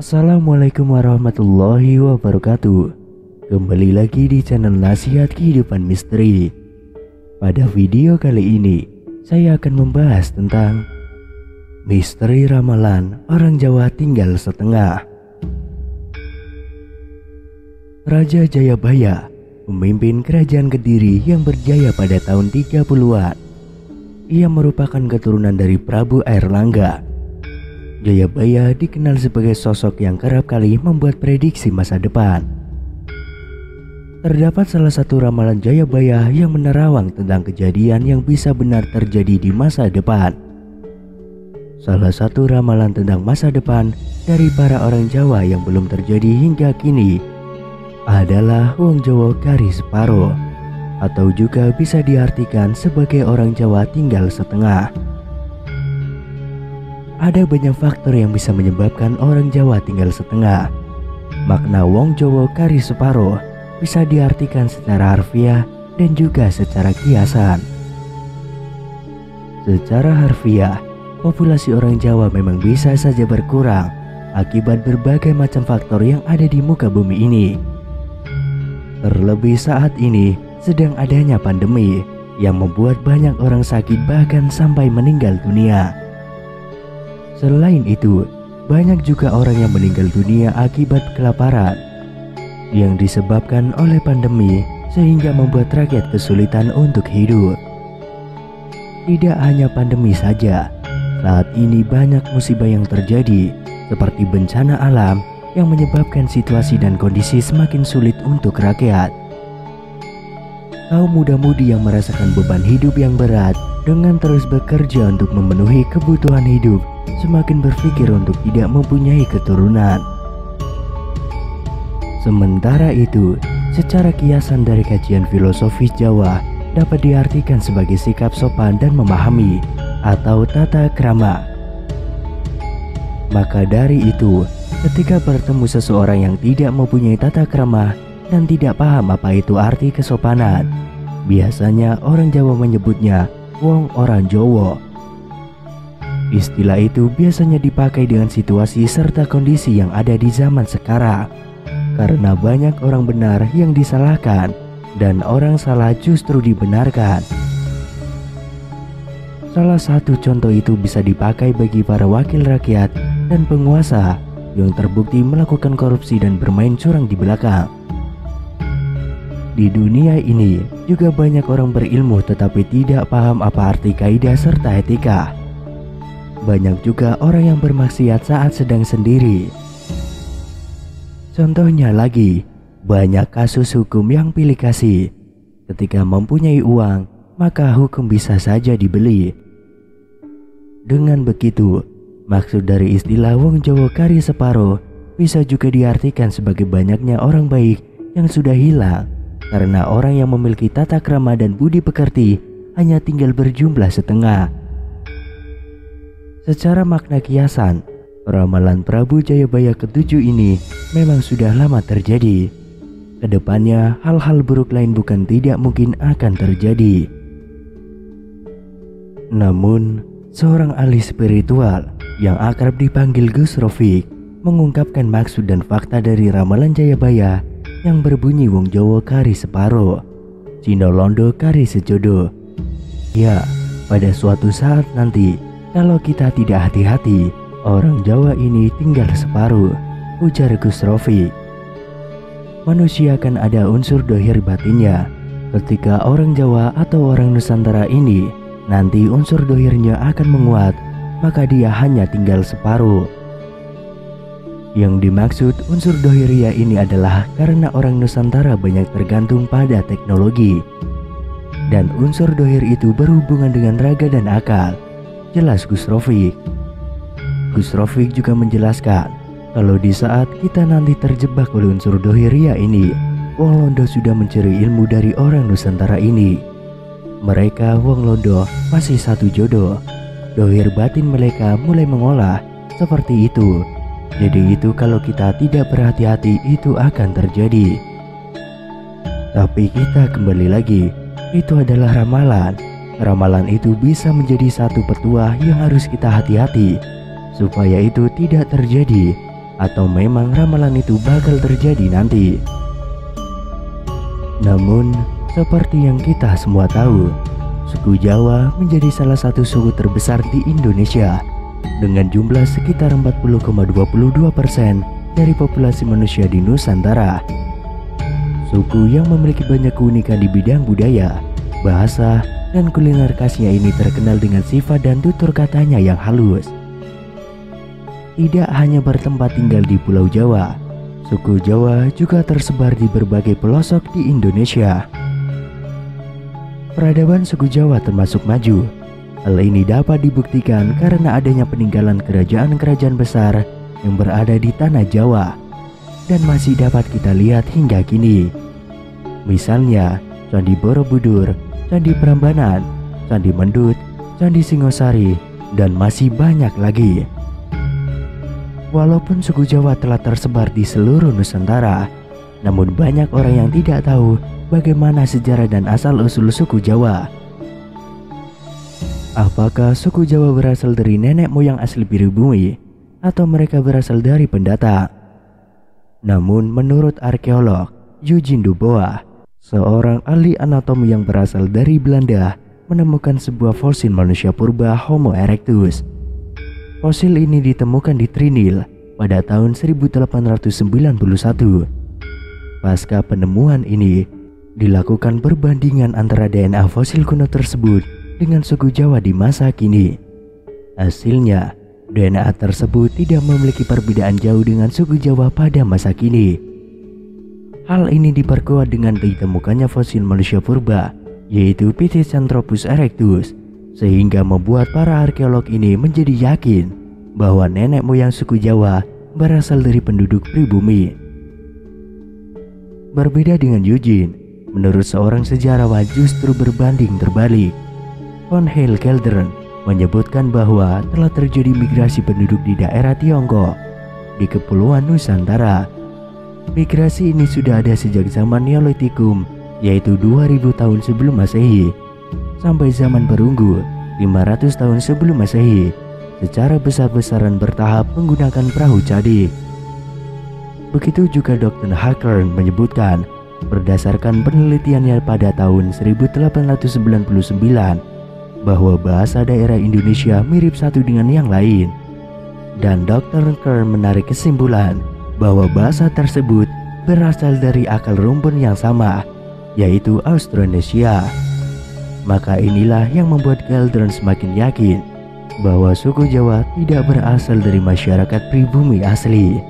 Assalamualaikum warahmatullahi wabarakatuh. Kembali lagi di channel Nasihat Kehidupan Misteri. Pada video kali ini saya akan membahas tentang misteri ramalan orang Jawa tinggal setengah. Raja Jayabaya, pemimpin kerajaan Kediri yang berjaya pada tahun 30-an. Ia merupakan keturunan dari Prabu Airlangga. Jayabaya dikenal sebagai sosok yang kerap kali membuat prediksi masa depan. Terdapat salah satu ramalan Jayabaya yang menerawang tentang kejadian yang bisa benar terjadi di masa depan. Salah satu ramalan tentang masa depan dari para orang Jawa yang belum terjadi hingga kini adalah wong Jawa kari separo, atau juga bisa diartikan sebagai orang Jawa tinggal setengah. Ada banyak faktor yang bisa menyebabkan orang Jawa tinggal setengah. Makna wong Jawa kari separo bisa diartikan secara harfiah dan juga secara kiasan. Secara harfiah, populasi orang Jawa memang bisa saja berkurang akibat berbagai macam faktor yang ada di muka bumi ini. Terlebih saat ini sedang adanya pandemi yang membuat banyak orang sakit bahkan sampai meninggal dunia. Selain itu, banyak juga orang yang meninggal dunia akibat kelaparan yang disebabkan oleh pandemi sehingga membuat rakyat kesulitan untuk hidup. Tidak hanya pandemi saja, saat ini banyak musibah yang terjadi seperti bencana alam yang menyebabkan situasi dan kondisi semakin sulit untuk rakyat. Kaum muda-mudi yang merasakan beban hidup yang berat dengan terus bekerja untuk memenuhi kebutuhan hidup semakin berpikir untuk tidak mempunyai keturunan. Sementara itu, secara kiasan dari kajian filosofis Jawa dapat diartikan sebagai sikap sopan dan memahami atau tata krama. Maka dari itu, ketika bertemu seseorang yang tidak mempunyai tata krama dan tidak paham apa itu arti kesopanan, biasanya orang Jawa menyebutnya wong orang Jawa. Istilah itu biasanya dipakai dengan situasi serta kondisi yang ada di zaman sekarang, karena banyak orang benar yang disalahkan dan orang salah justru dibenarkan. Salah satu contoh itu bisa dipakai bagi para wakil rakyat dan penguasa yang terbukti melakukan korupsi dan bermain curang di belakang. Di dunia ini juga banyak orang berilmu tetapi tidak paham apa arti kaidah serta etika. Banyak juga orang yang bermaksiat saat sedang sendiri. Contohnya lagi, banyak kasus hukum yang pilih kasih. Ketika mempunyai uang, maka hukum bisa saja dibeli. Dengan begitu, maksud dari istilah wong Jawa kari separo bisa juga diartikan sebagai banyaknya orang baik yang sudah hilang karena orang yang memiliki tata krama dan budi pekerti hanya tinggal berjumlah setengah. Secara makna kiasan, ramalan Prabu Jayabaya ke-7 ini memang sudah lama terjadi. Kedepannya hal-hal buruk lain bukan tidak mungkin akan terjadi. Namun, seorang ahli spiritual yang akrab dipanggil Gus Rofik mengungkapkan maksud dan fakta dari ramalan Jayabaya yang berbunyi wong Jawa kari separo, Cino Londo kari sejodo. Ya, pada suatu saat nanti, kalau kita tidak hati-hati, orang Jawa ini tinggal separuh, ujar Gus Rofik. Manusia akan ada unsur dohir batinnya. Ketika orang Jawa atau orang Nusantara ini nanti unsur dohirnya akan menguat, maka dia hanya tinggal separuh. Yang dimaksud unsur dohiria ini adalah karena orang Nusantara banyak tergantung pada teknologi. Dan unsur dohir itu berhubungan dengan raga dan akal, jelas Gus Rofik. Gus Rofik juga menjelaskan kalau di saat kita nanti terjebak oleh unsur dohiria ini, wong Londo sudah mencuri ilmu dari orang Nusantara ini. Mereka wong Londo masih satu jodoh, dohir batin mereka mulai mengolah seperti itu. Jadi itu kalau kita tidak berhati-hati itu akan terjadi. Tapi kita kembali lagi, itu adalah ramalan. Ramalan itu bisa menjadi satu petua yang harus kita hati-hati supaya itu tidak terjadi atau memang ramalan itu bakal terjadi nanti. Namun, seperti yang kita semua tahu, suku Jawa menjadi salah satu suku terbesar di Indonesia dengan jumlah sekitar 40,22% dari populasi manusia di Nusantara. Suku yang memiliki banyak keunikan di bidang budaya, bahasa, dan kuliner khasnya ini terkenal dengan sifat dan tutur katanya yang halus. Tidak hanya bertempat tinggal di Pulau Jawa, suku Jawa juga tersebar di berbagai pelosok di Indonesia. Peradaban suku Jawa termasuk maju. Hal ini dapat dibuktikan karena adanya peninggalan kerajaan-kerajaan besar yang berada di tanah Jawa dan masih dapat kita lihat hingga kini. Misalnya Candi Borobudur, Candi Prambanan, Candi Mendut, Candi Singosari, dan masih banyak lagi. Walaupun suku Jawa telah tersebar di seluruh Nusantara, namun banyak orang yang tidak tahu bagaimana sejarah dan asal-usul suku Jawa. Apakah suku Jawa berasal dari nenek moyang asli pribumi, atau mereka berasal dari pendatang? Namun menurut arkeolog Eugene Dubois, seorang ahli anatomi yang berasal dari Belanda, menemukan sebuah fosil manusia purba Homo erectus. Fosil ini ditemukan di Trinil pada tahun 1891. Pasca penemuan ini, dilakukan perbandingan antara DNA fosil kuno tersebut dengan suku Jawa di masa kini. Hasilnya, DNA tersebut tidak memiliki perbedaan jauh dengan suku Jawa pada masa kini. Hal ini diperkuat dengan ditemukannya fosil manusia purba, yaitu Pithecanthropus erectus, sehingga membuat para arkeolog ini menjadi yakin bahwa nenek moyang suku Jawa berasal dari penduduk pribumi. Berbeda dengan Eugene, menurut seorang sejarawan justru berbanding terbalik. Von Hale Kelderen menyebutkan bahwa telah terjadi migrasi penduduk di daerah Tiongkok di Kepulauan Nusantara. Migrasi ini sudah ada sejak zaman Neolitikum, yaitu 2000 tahun sebelum Masehi, sampai zaman Perunggu 500 tahun sebelum Masehi, secara besar-besaran bertahap menggunakan perahu cadik. Begitu juga Dr. Hackern menyebutkan, berdasarkan penelitiannya pada tahun 1899, bahwa bahasa daerah Indonesia mirip satu dengan yang lain. Dan Dr. Kern menarik kesimpulan bahwa bahasa tersebut berasal dari akar rumpun yang sama, yaitu Austronesia. Maka inilah yang membuat Kelderen semakin yakin bahwa suku Jawa tidak berasal dari masyarakat pribumi asli.